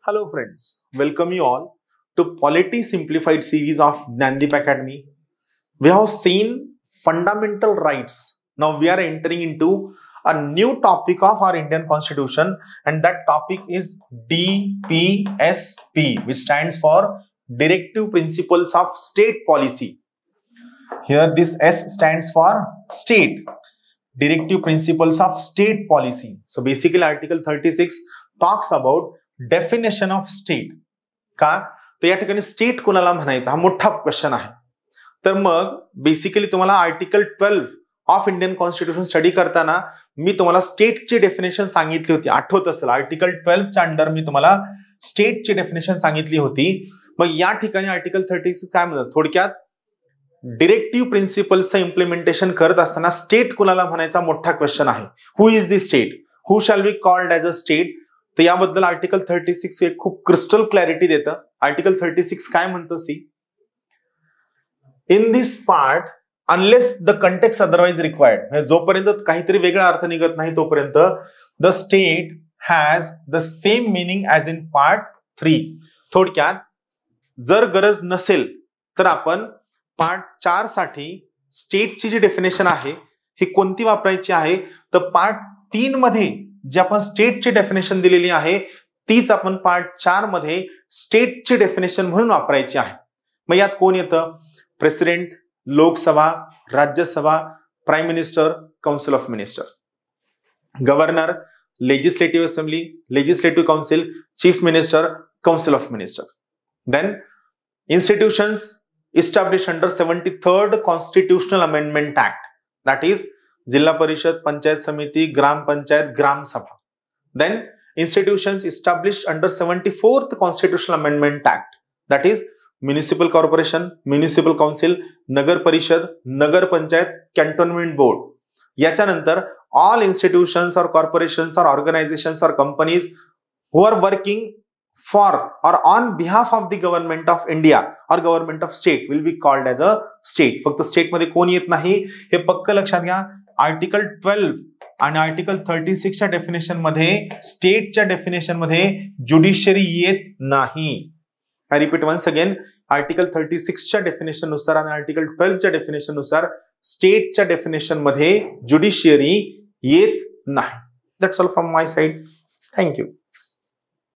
Hello friends, welcome you all to Polity Simplified series of Gnandeep Academy. We have seen fundamental rights. Now we are entering into a new topic of our Indian Constitution, and that topic is DPSP, which stands for Directive Principles of State Policy. Here this S stands for state. Directive Principles of State Policy. So basically Article 36 talks about definition of state. का तर या ठिकाणी state कोणाला म्हणायचं हा मोठा question आहे. तर मग बेसिकली तुम्हाला article 12 of Indian constitution study करताना मी तुम्हाला स्टेटची डेफिनेशन सांगितली होती. आठवत असेल आर्टिकल 12 च्या अंडर मी तुम्हाला स्टेटची डेफिनेशन सांगितली होती. मग या ठिकाणी आर्टिकल 36 काय म्हणतात थोडक्यात डिरेक्टिव्ह प्रिन्सिपल्सचं इम्प्लिमेंटेशन करत असताना स्टेट कोणाला म्हणायचा मोठा क्वेश्चन आहे. Who is the state, who shall be called as a state. तर याबद्दल आर्टिकल 36 एक खूप क्रिस्टल क्लॅरिटी देतं. आर्टिकल 36 काय म्हणतं see, in this part unless the context otherwise required, जोपर्यंत काहीतरी वेगळा अर्थ निघत नाही तोपर्यंत the state has the same meaning as in part 3. थोडक्यात जर गरज नसेल तर आपण पार्ट 4 साठी स्टेटची जी डेफिनेशन आहे ही कोणती वापरायची आहे, तर पार्ट 3 मध्ये जी आपण स्टेटची डेफिनेशन दिलेली आहे तीच आपण पार्ट 4 मध्ये स्टेटची डेफिनेशन म्हणून वापरायची आहे. मग यात कोण येतं, president, Lok Sabha, Rajya Sabha, prime minister, council of minister, governor, legislative assembly, legislative council, chief minister, council of minister. Then institutions established under 73rd Constitutional Amendment Act, that is जिल्हा परिषद, पंचायत समिती, ग्राम पंचायत, ग्राम सभा. Then institutions established under 74th Constitutional Amendment Act, that is municipal corporation, municipal council, नगर परिषद, नगर panchayat, cantonment board. याच्यानंतर all institutions or corporations or organizations or companies who are working for or on behalf of the government of India or government of state will be called as a state. फक्त state मध्ये कोण येत नाही हे पक्क लक्षात घ्या. Article 12 आणि आर्टिकल 36 च्या डेफिनेशन मध्ये स्टेटच्या डेफिनेशन मध्ये ज्युडिशियरी येत नाही. I repeat once again, article 36 च्या डेफिनेशन नुसार आणि आर्टिकल 12 च्या डेफिनेशन नुसार स्टेटच्या डेफिनेशन मध्ये ज्युडिशियरी येत नाही. That's all from my side. Thank you.